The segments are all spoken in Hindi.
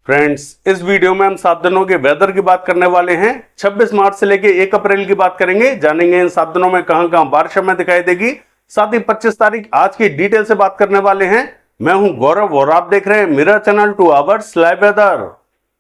फ्रेंड्स, इस वीडियो में हम 7 दिनों के वेदर की बात करने वाले हैं। 26 मार्च से लेके 1 अप्रैल की बात करेंगे। जानेंगे इन 7 दिनों में कहां कहां बारिश हमें दिखाई देगी। साथ ही 25 तारीख आज की डिटेल से बात करने वाले हैं। मैं हूं गौरव और आप देख रहे हैं मेरा चैनल 2 आवर्स लाइव वेदर।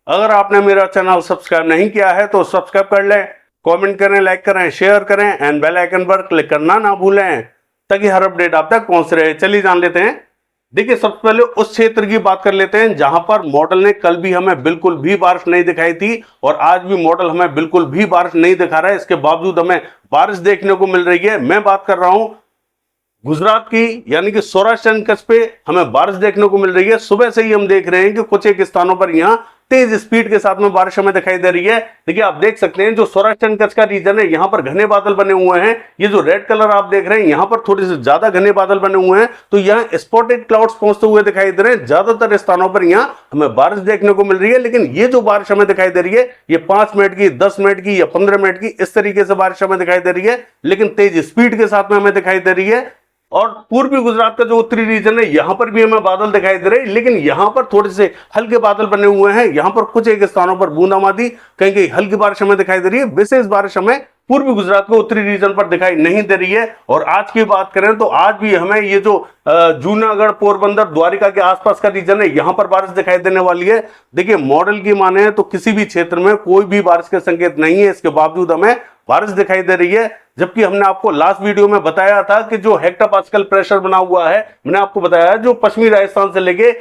अगर आपने मेरा चैनल सब्सक्राइब नहीं किया है तो सब्सक्राइब कर लें, कमेंट करें, लाइक करें, शेयर करें एंड बेल आइकन पर क्लिक करना ना भूलें ताकि हर अपडेट आप तक पहुंच रहे। चलिए जान लेते हैं। देखिए, सबसे पहले उस क्षेत्र की बात कर लेते हैं जहां पर मॉडल ने कल भी हमें बिल्कुल भी बारिश नहीं दिखाई थी और आज भी मॉडल हमें बिल्कुल भी बारिश नहीं दिखा रहा है। इसके बावजूद हमें बारिश देखने को मिल रही है। मैं बात कर रहा हूं गुजरात की, यानी कि सौराष्ट्र कच्छ पे हमें बारिश देखने को मिल रही है। सुबह से ही हम देख रहे हैं कि कुछ एक स्थानों पर यहाँ तेज स्पीड के साथ में बारिश हमें दिखाई दे रही है। देखिए, आप देख सकते हैं जो सौराष्ट्र कच्छ का रीजन है, यहाँ पर घने बादल बने हुए हैं। ये जो रेड कलर आप देख रहे हैं, यहाँ पर थोड़े से ज्यादा घने बादल बने हुए हैं, तो यहाँ स्पॉटेड क्लाउड्स पहुंचते हुए दिखाई दे रहे हैं। ज्यादातर स्थानों पर यहाँ हमें बारिश देखने को मिल रही है। लेकिन ये जो बारिश हमें दिखाई दे रही है, ये 5 मिनट की, 10 मिनट की या 15 मिनट की, इस तरीके से बारिश हमें दिखाई दे रही है। लेकिन तेज स्पीड के साथ में हमें दिखाई दे रही है। और पूर्वी गुजरात का जो उत्तरी रीजन है, यहां पर भी हमें बादल दिखाई दे रहे हैं, लेकिन यहां पर थोड़े से हल्के बादल बने हुए हैं। यहां पर कुछ एक स्थानों पर बूंदाबांदी, कहीं कहीं हल्की बारिश हमें दिखाई दे रही है। विशेष बारिश हमें पूर्वी गुजरात के उत्तरी रीजन पर दिखाई नहीं दे रही है। और आज की बात करें तो आज भी हमें ये जो जूनागढ़, पोरबंदर, द्वारिका के आसपास का रीजन है, यहां पर बारिश दिखाई देने वाली है। देखिए, मॉडल की माने तो किसी भी क्षेत्र में कोई भी बारिश के संकेत नहीं है, इसके बावजूद हमें बारिश दिखाई दे रही है। जबकि हमने आपको लास्ट वीडियो में बताया था कि जो हेक्टोपास्कल प्रेशर बना हुआ है, मैंने आपको बताया जो पश्चिमी राजस्थान से लेके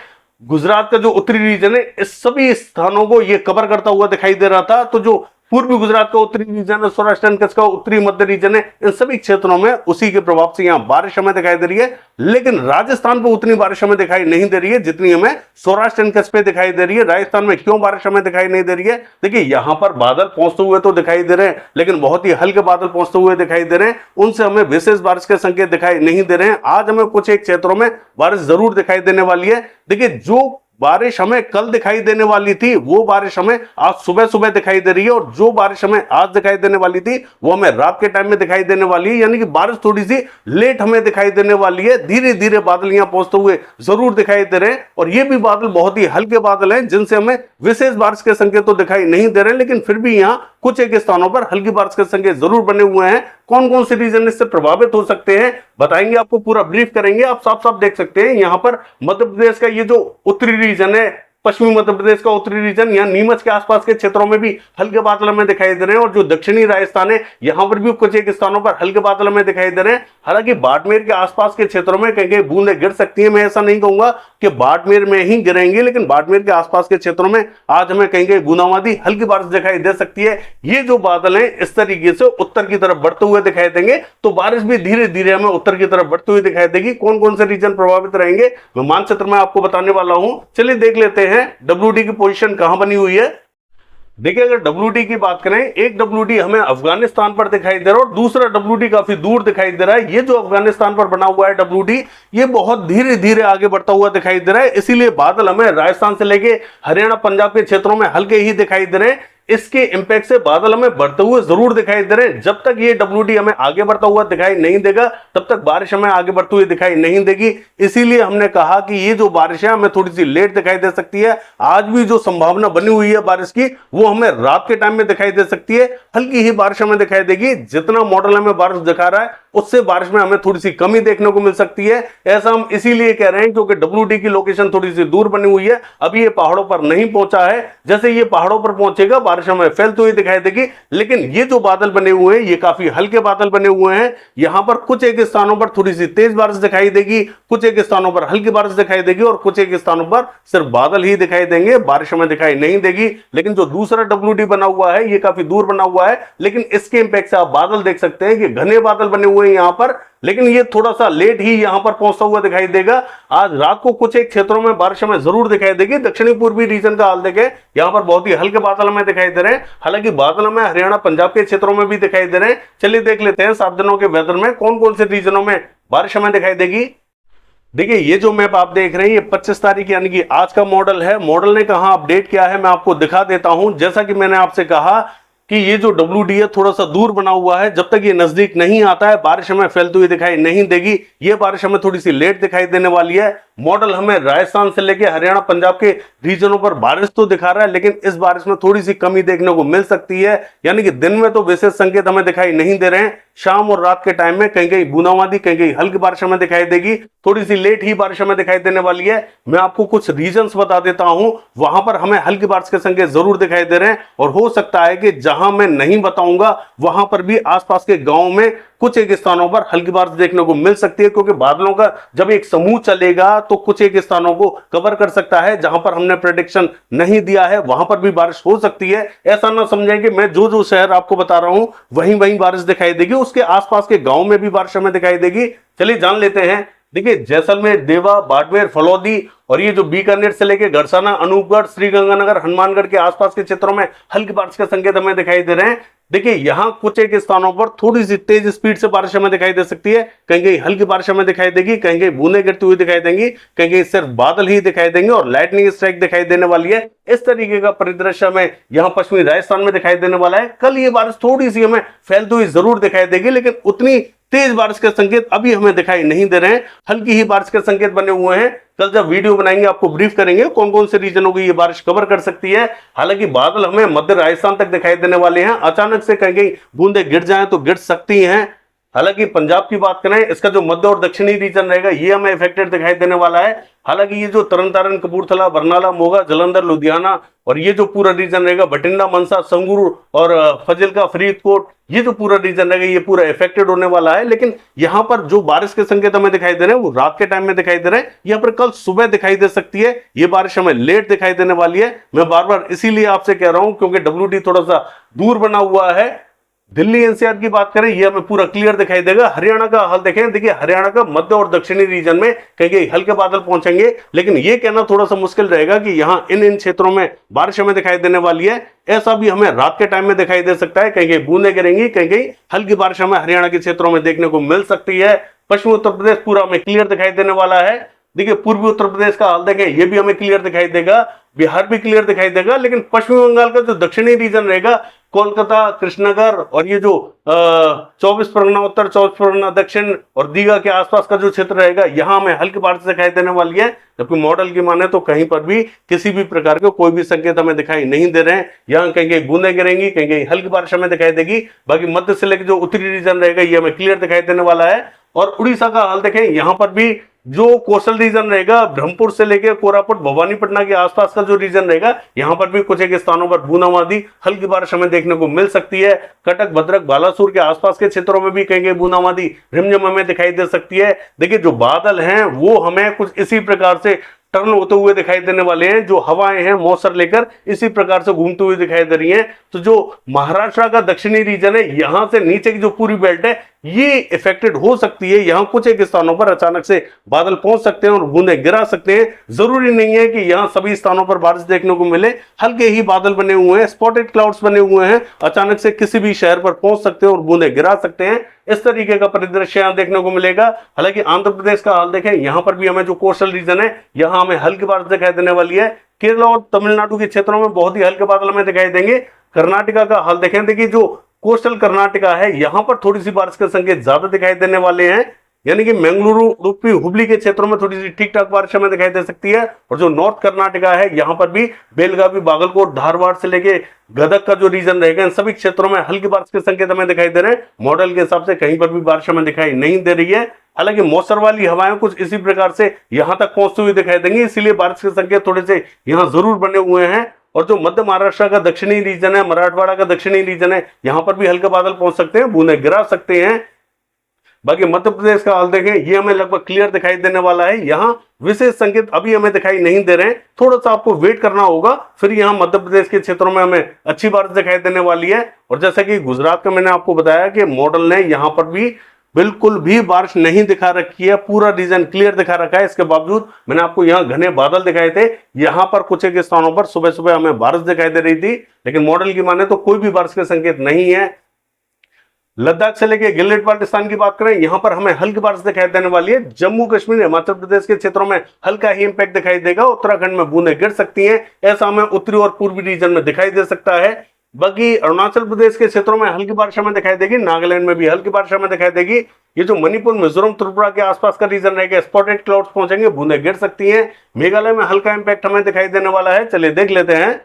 गुजरात का जो उत्तरी रीजन है, इस सभी स्थानों को ये कवर करता हुआ दिखाई दे रहा था। तो जो पूर्वी गुजरात का उत्तरी रीजन है, सौराष्ट्र कच्छ का उत्तरी मध्य रीजन है, इन सभी क्षेत्रों में उसी के प्रभाव से यहाँ बारिश हमें दिखाई दे रही है। लेकिन राजस्थान पर उतनी बारिश हमें दिखाई नहीं दे रही है जितनी हमें सौराष्ट्र कच्छ पे दिखाई दे रही है। राजस्थान में क्यों बारिश हमें दिखाई नहीं दे रही है? देखिए, यहाँ पर बादल पहुंचते हुए तो दिखाई दे रहे हैं, लेकिन बहुत ही हल्के बादल पहुंचते हुए दिखाई दे रहे हैं। उनसे हमें विशेष बारिश के संकेत दिखाई नहीं दे रहे हैं। आज हमें कुछ एक क्षेत्रों में बारिश जरूर दिखाई देने वाली है। देखिए, जो बारिश हमें कल दिखाई देने वाली थी, वो बारिश हमें आज सुबह सुबह दिखाई दे रही है। और जो बारिश हमें आज दिखाई देने वाली थी, वो हमें रात के टाइम में दिखाई देने वाली है। यानी कि बारिश थोड़ी सी लेट हमें दिखाई देने वाली है। धीरे धीरे बादल यहां पहुंचते हुए जरूर दिखाई दे रहे हैं। और ये भी बादल बहुत ही हल्के बादल हैं, जिनसे हमें विशेष बारिश के संकेत तो दिखाई नहीं दे रहे, लेकिन फिर भी यहाँ कुछ एक स्थानों पर हल्की बारिश के संकेत जरूर बने हुए हैं। कौन कौन से रीजन इससे प्रभावित हो सकते हैं बताएंगे, आपको पूरा ब्रीफ करेंगे। आप साफ साफ देख सकते हैं यहाँ पर मध्य प्रदेश का ये जो उत्तरी रीजन है, पश्चिमी मध्य प्रदेश का उत्तरी रीजन, यहाँ नीमच के आसपास के क्षेत्रों में भी हल्के बादल हमें दिखाई दे रहे हैं। और जो दक्षिणी राजस्थान है, यहाँ पर भी कुछ एक स्थानों पर हल्के बादल हमें दिखाई दे रहे हैं। हालांकि बाड़मेर के आसपास के क्षेत्रों में कहीं कहीं बूंदे गिर सकती है। मैं ऐसा नहीं कहूंगा कि बाड़मेर में ही गिरेंगे, लेकिन बाड़मेर के आसपास के क्षेत्रों में आज हमें कहीं कहीं बूंदाबांदी, हल्की बारिश दिखाई दे सकती है। ये जो बादल हैं, इस तरीके से उत्तर की तरफ बढ़ते हुए दिखाई देंगे, तो बारिश भी धीरे धीरे हमें उत्तर की तरफ बढ़ती हुई दिखाई देगी। कौन कौन से रीजन प्रभावित रहेंगे मैं मानचित्र में आपको बताने वाला हूं। चलिए देख लेते हैं WD की पोजीशन कहां बनी हुई है। देखिए, अगर WD की बात करें, एक WD हमें अफगानिस्तान पर दिखाई दे रहा है और दूसरा WD काफी दूर दिखाई दे रहा है। ये जो अफगानिस्तान पर बना हुआ है WD, ये बहुत धीरे धीरे आगे बढ़ता हुआ दिखाई दे रहा है। इसीलिए बादल हमें राजस्थान से लेके हरियाणा, पंजाब के क्षेत्रों में हल्के ही दिखाई दे रहे हैं। इसके इंपैक्ट से बादल हमें बढ़ते हुए जरूर दिखाई दे रहे हैं। जब तक ये WD हमें आगे बढ़ता हुआ दिखाई नहीं देगा, तब तक बारिश हमें आगे बढ़ती हुई दिखाई नहीं देगी। इसीलिए हमने कहा कि ये जो बारिश है हमें थोड़ी सी लेट दिखाई दे सकती है। आज भी जो संभावना बनी हुई है बारिश की, वो हमें रात के टाइम में दिखाई दे सकती है। हल्की ही बारिश हमें दिखाई देगी। जितना मॉडल हमें बारिश दिखा रहा है, उससे बारिश में हमें थोड़ी सी कमी देखने को मिल सकती है। ऐसा हम इसीलिए कह रहे हैं क्योंकि WD की लोकेशन थोड़ी सी दूर बनी हुई है, अभी ये पहाड़ों पर नहीं पहुंचा है। जैसे ये पहाड़ों पर पहुंचेगा, बारिश हमें फैलती हुई दिखाई देगी। लेकिन ये जो बादल बने हुए हैं, ये काफी हल्के बादल बने हुए हैं। यहां पर कुछ एक स्थानों पर थोड़ी सी तेज बारिश दिखाई देगी, कुछ एक स्थानों पर हल्की बारिश दिखाई देगी और कुछ एक स्थानों पर सिर्फ बादल ही दिखाई देंगे, बारिश हमें दिखाई नहीं देगी। लेकिन जो दूसरा WD बना हुआ है, ये काफी दूर बना हुआ है, लेकिन इसके इंपैक्ट से आप बादल देख सकते हैं कि घने बादल बने हुए हैं यहां पर। लेकिन ये थोड़ा सा लेट ही यहां पर पहुंचता हुआ दिखाई देगा। आज रात को कुछ एक क्षेत्रों में बारिश हमें जरूर दिखाई देगी। दक्षिणी पूर्वी रीजन का हाल देखें, यहां पर बहुत ही हल्के बादल हमें दिखाई दे रहे हैं। हालांकि बादल हमें हरियाणा, पंजाब के क्षेत्रों में भी दिखाई दे रहे हैं। चलिए देख लेते हैं 7 दिनों के वेदर में कौन कौन से रीजनों में बारिश हमें दिखाई देगी। देखिए, ये जो मैप आप देख रहे हैं, ये 25 तारीख यानी कि आज का मॉडल है। मॉडल ने कहां अपडेट किया है मैं आपको दिखा देता हूं। जैसा कि मैंने आपसे कहा, कि ये जो WD है थोड़ा सा दूर बना हुआ है, जब तक ये नजदीक नहीं आता है बारिश हमें फैलती हुई दिखाई नहीं देगी। ये बारिश हमें थोड़ी सी लेट दिखाई देने वाली है। मॉडल हमें राजस्थान से लेके हरियाणा पंजाब के रीजनों पर बारिश तो दिखा रहा है, लेकिन इस बारिश में थोड़ी सी कमी देखने को मिल सकती है। यानी कि दिन में तो विशेष संकेत हमें दिखाई नहीं दे रहे हैं, शाम और रात के टाइम में कहीं कहीं बूंदाबांदी, कहीं कहीं हल्की बारिश हमें दिखाई देगी। थोड़ी सी लेट ही बारिश हमें दिखाई देने वाली है। मैं आपको कुछ रीजन्स बता देता हूं, वहां पर हमें हल्की बारिश के संकेत जरूर दिखाई दे रहे हैं, और हो सकता है कि जहां मैं नहीं बताऊंगा वहां पर भी आसपास के गांव में कुछ एक स्थानों पर हल्की बारिश देखने को मिल सकती है, क्योंकि बादलों का जब एक समूह चलेगा तो कुछ एक स्थानों को कवर कर सकता है। जहां पर हमने प्रेडिक्शन नहीं दिया है वहां पर भी बारिश हो सकती है। ऐसा ना समझें कि मैं जो जो शहर आपको बता रहा हूं वहीं वहीं बारिश दिखाई देगी, उसके आसपास के गांव में भी बारिश हमें दिखाई देगी। चलिए जान लेते हैं। देखिए, जैसलमेर, देवा, बाड़मेर, फलौदी और ये जो बीकानेर से लेके गरसाना, अनूपगढ़, श्रीगंगानगर, हनुमानगढ़ के आसपास के क्षेत्रों में हल्की बारिश के संकेत हमें दिखाई दे रहे हैं। देखिए, यहां कुछ एक स्थानों पर थोड़ी सी तेज स्पीड से बारिश हमें दिखाई दे सकती है, कहीं कहीं हल्की बारिश हमें दिखाई देगी, कहीं कहीं बूंदें गिरती हुई दिखाई देंगी, कहीं कहीं सिर्फ बादल ही दिखाई देंगे और लाइटनिंग स्ट्राइक दिखाई देने वाली है। इस तरीके का परिदृश्य हमें यहाँ पश्चिमी राजस्थान में दिखाई देने वाला है। कल ये बारिश थोड़ी सी हमें फैलती हुई जरूर दिखाई देगी, लेकिन उतनी तेज बारिश के संकेत अभी हमें दिखाई नहीं दे रहे हैं। हल्की ही बारिश के संकेत बने हुए हैं। कल जब वीडियो बनाएंगे आपको ब्रीफ करेंगे कौन कौन से रीजनों की ये बारिश कवर कर सकती है। हालांकि बादल हमें मध्य राजस्थान तक दिखाई देने वाले हैं, अचानक से कहीं कहीं बूंदे गिर जाएं तो गिर सकती हैं। हालांकि पंजाब की बात करें, इसका जो मध्य और दक्षिणी रीजन रहेगा ये हमें इफेक्टेड दिखाई देने वाला है। हालांकि ये जो तरन तारण, कपूरथला, बरनाला, मोगा, जलंधर, लुधियाना और ये जो पूरा रीजन रहेगा बठिंडा, मनसा, संगरूर और फजिल्का, फरीदकोट, ये जो पूरा रीजन रहेगा ये पूरा इफेक्टेड होने वाला है। लेकिन यहाँ पर जो बारिश के संकेत हमें दिखाई दे रहे हैं वो रात के टाइम में दिखाई दे रहे हैं। यहाँ पर कल सुबह दिखाई दे सकती है, ये बारिश हमें लेट दिखाई देने वाली है। मैं बार बार इसीलिए आपसे कह रहा हूं क्योंकि WD थोड़ा सा दूर बना हुआ है। दिल्ली NCR की बात करें, ये हमें पूरा क्लियर दिखाई देगा। हरियाणा का हाल देखें, देखिए हरियाणा का मध्य और दक्षिणी रीजन में कहीं कहीं हल्के बादल पहुंचेंगे, लेकिन ये कहना थोड़ा सा मुश्किल रहेगा कि यहाँ इन क्षेत्रों में बारिश हमें दिखाई देने वाली है। ऐसा भी हमें रात के टाइम में दिखाई दे सकता है, कहीं कहीं बूंदें गिरेंगी, कहीं कहीं हल्की बारिश हमें हरियाणा के क्षेत्रों में देखने को मिल सकती है। पश्चिमी उत्तर प्रदेश पूरा हमें क्लियर दिखाई देने वाला है। देखिए, पूर्वी उत्तर प्रदेश का हाल देखें, ये भी हमें क्लियर दिखाई देगा, बिहार भी क्लियर दिखाई देगा। लेकिन पश्चिमी बंगाल का जो दक्षिणी रीजन रहेगा, कोलकाता, कृष्णनगर और ये जो 24 परगना उत्तर, 24 परगना दक्षिण और दीघा के आसपास का जो क्षेत्र रहेगा, यहां हमें हल्की बारिश दिखाई देने वाली है। जबकि मॉडल की माने तो कहीं पर भी किसी भी प्रकार के कोई भी संकेत हमें दिखाई नहीं दे रहे हैं। यहाँ कहीं कहीं बूंदें गिरेंगी, कहीं कहीं हल्की बारिश हमें दिखाई देगी। बाकी मध्य से लेकर जो उत्तरी रीजन रहेगा ये हमें क्लियर दिखाई देने वाला है। और उड़ीसा का हाल देखें, यहाँ पर भी जो कोस्टल रीजन रहेगा, ब्रह्मपुर से लेकर कोरापुट, भवानीपटना के आसपास का जो रीजन रहेगा, यहां पर भी कुछ एक स्थानों पर बूंदाबांदी, हल्की बारिश हमें देखने को मिल सकती है। कटक, भद्रक, बालासुर के आसपास के क्षेत्रों में भी कहीं कहीं बूंदाबांदी, रिमझिम हमें दिखाई दे सकती है। देखिए, जो बादल हैं वो हमें कुछ इसी प्रकार से टर्न होते हुए दिखाई देने वाले हैं। जो हवाएं हैं मौसर लेकर इसी प्रकार से घूमते हुए दिखाई दे रही हैं। तो जो महाराष्ट्र का दक्षिणी रीजन है, यहां से नीचे की जो पूरी बेल्ट है ये इफेक्टेड हो सकती है। यहां कुछ एक स्थानों पर अचानक से बादल पहुंच सकते हैं और बूंदें गिरा सकते हैं। जरूरी नहीं है कि यहां सभी स्थानों पर बारिश देखने को मिले। हल्के ही बादल बने हुए हैं, स्पॉटेड क्लाउड्स बने हुए हैं, अचानक से किसी भी शहर पर पहुंच सकते हैं और बूंदें गिरा सकते हैं। इस तरीके का परिदृश्य यहां देखने को मिलेगा। हालांकि आंध्र प्रदेश का हाल देखें, यहां पर भी हमें जो कोस्टल रीजन है यहां हमें हल्की बारिश दिखाई देने वाली है। केरल और तमिलनाडु के क्षेत्रों में बहुत ही हल्के बादल हमें दिखाई देंगे। कर्नाटका का हाल देखें, देखिए जो कोस्टल कर्नाटका है यहां पर थोड़ी सी बारिश के संकेत ज्यादा दिखाई देने वाले हैं। यानी कि मंगलुरु, उडुपी, हुबली के क्षेत्रों में थोड़ी सी ठीक ठाक बारिश हमें दिखाई दे सकती है। और जो नॉर्थ कर्नाटका है यहां पर भी बेलगावी, बागलकोट, धारवाड़ से लेके गदग का जो रीजन रहेगा, इन सभी क्षेत्रों में हल्की बारिश के संकेत हमें दिखाई दे रहे हैं। मॉडल के हिसाब से कहीं पर भी बारिश हमें दिखाई नहीं दे रही है। हालांकि मौसर वाली हवाएं कुछ इसी प्रकार से यहां तक पहुंचती हुई दिखाई देंगी, इसीलिए बारिश के संकेत थोड़े से यहां जरूर बने हुए हैं। और जो मध्य महाराष्ट्र का दक्षिणी रीजन है, मराठवाड़ा का दक्षिणी रीजन है, यहां पर भी हल्के बादल पहुंच सकते हैं, बूंदें गिरा सकते हैं। बाकी मध्य प्रदेश का हाल देखें, ये हमें लगभग क्लियर दिखाई देने वाला है। यहाँ विशेष संकेत अभी हमें दिखाई नहीं दे रहे हैं, थोड़ा सा आपको वेट करना होगा, फिर यहाँ मध्य प्रदेश के क्षेत्रों में हमें अच्छी बारिश दिखाई देने वाली है। और जैसा कि गुजरात का मैंने आपको बताया कि मॉडल ने यहाँ पर भी बिल्कुल भी बारिश नहीं दिखा रखी है, पूरा रीजन क्लियर दिखा रखा है। इसके बावजूद मैंने आपको यहाँ घने बादल दिखाए थे, यहाँ पर कुछ एक स्थानों पर सुबह सुबह हमें बारिश दिखाई दे रही थी, लेकिन मॉडल की माने तो कोई भी बारिश के संकेत नहीं है। लद्दाख से लेके गिलगित बाल्टिस्तान की बात करें, यहां पर हमें हल्की बारिश दिखाई देने वाली है। जम्मू कश्मीर, हिमाचल प्रदेश के क्षेत्रों में हल्का ही इंपैक्ट दिखाई देगा। उत्तराखंड में बूंदें गिर सकती हैं, ऐसा हमें उत्तरी और पूर्वी रीजन में दिखाई दे सकता है। बाकी अरुणाचल प्रदेश के क्षेत्रों में हल्की बारिश हमें दिखाई देगी, नागालैंड में भी हल्की बारिश हमें दिखाई देगी। ये जो मणिपुर, मिजोरम, त्रिपुरा के आसपास का रीजन रहेगा, स्पॉटेड क्लाउड्स पहुंचेंगे, बूंदें गिर सकती हैं। मेघालय में हल्का इंपैक्ट हमें दिखाई देने वाला है। चलिए देख लेते हैं।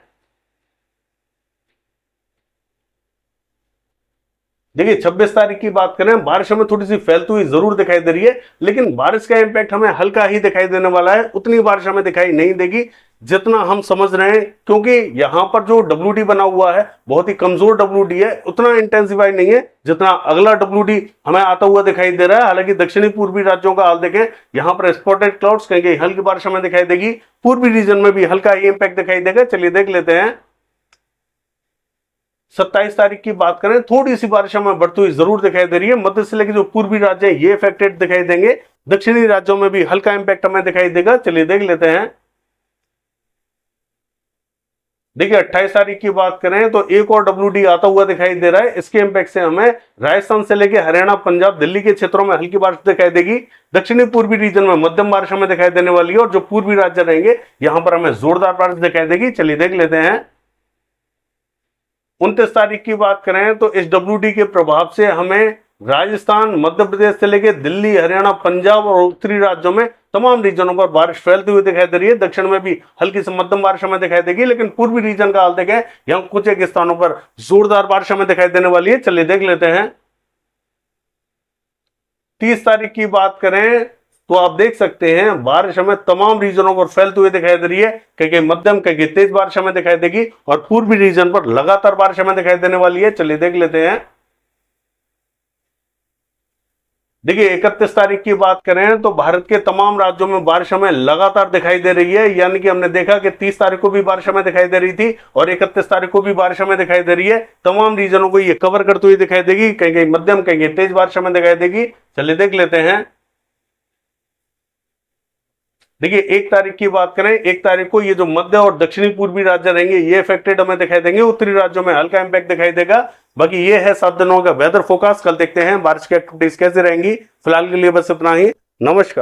देखिए 26 तारीख की बात करें, बारिश हमें थोड़ी सी फैलती हुई जरूर दिखाई दे रही है, लेकिन बारिश का इंपैक्ट हमें हल्का ही दिखाई देने वाला है। उतनी बारिश हमें दिखाई नहीं देगी जितना हम समझ रहे हैं, क्योंकि यहां पर जो WD बना हुआ है बहुत ही कमजोर WD है, उतना इंटेंसिफाई नहीं है जितना अगला WD हमें आता हुआ दिखाई दे रहा है। हालांकि दक्षिणी पूर्वी राज्यों का हाल देखें, यहां पर स्पॉटेड क्लाउड्स कहीं हल्की बारिश हमें दिखाई देगी, पूर्वी रीजन में भी हल्का ही इंपैक्ट दिखाई देगा। चलिए देख लेते हैं। 27 तारीख की बात करें, थोड़ी सी बारिश हमें बढ़ती हुई जरूर दिखाई दे रही है। मध्य से लेकर जो पूर्वी राज्य है ये इफेक्टेड दिखाई देंगे, दक्षिणी राज्यों में भी हल्का इंपैक्ट हमें दिखाई देगा। चलिए देख लेते हैं। देखिए 28 तारीख की बात करें तो एक और WD आता हुआ दिखाई दे रहा है। इसके इंपैक्ट से हमें राजस्थान से लेकर हरियाणा, पंजाब, दिल्ली के क्षेत्रों में हल्की बारिश दिखाई देगी। दक्षिणी पूर्वी रीजन में मध्यम बारिश हमें दिखाई देने वाली है, और जो पूर्वी राज्य रहेंगे यहां पर हमें जोरदार बारिश दिखाई देगी। चलिए देख लेते हैं। 29 तारीख की बात करें तो इस WD के प्रभाव से हमें राजस्थान, मध्य प्रदेश से लेकर दिल्ली, हरियाणा, पंजाब और उत्तरी राज्यों में तमाम रीजनों पर बारिश फैलती हुई दिखाई दे रही है। दक्षिण में भी हल्की से मध्यम बारिश हमें दिखाई देगी, लेकिन पूर्वी रीजन का हाल देखें, यहां कुछ एक स्थानों पर जोरदार बारिश हमें दिखाई देने वाली है। चलिए देख लेते हैं। 30 तारीख की बात करें तो आप देख सकते हैं बारिश हमें तमाम रीजनों पर फैलते हुए दिखाई दे रही है, कहीं मध्यम, कहीं तेज बारिश हमें दिखाई देगी, और पूर्वी रीजन पर लगातार बारिश हमें दिखाई देने वाली है। चलिए देख लेते हैं। देखिए 31 तारीख की बात करें तो भारत के तमाम राज्यों में बारिश हमें लगातार दिखाई दे रही है। यानी कि हमने देखा कि 30 तारीख को भी बारिश हमें दिखाई दे रही थी, और 31 तारीख को भी बारिश हमें दिखाई दे रही है। तमाम रीजनों को ये कवर करते हुए दिखाई देगी, कहीं मध्यम, कहीं तेज बारिश हमें दिखाई देगी। चलिए देख लेते हैं। देखिए 1 तारीख की बात करें, 1 तारीख को ये जो मध्य और दक्षिणी पूर्वी राज्य रहेंगे ये इफेक्टेड हमें दिखाई देंगे, उत्तरी राज्यों में हल्का इंपैक्ट दिखाई देगा। बाकी ये है 7 दिनों का वेदर फोरकास्ट। कल देखते हैं बारिश की एक्टिविटीज कैसे रहेंगी। फिलहाल के लिए बस इतना ही। नमस्कार।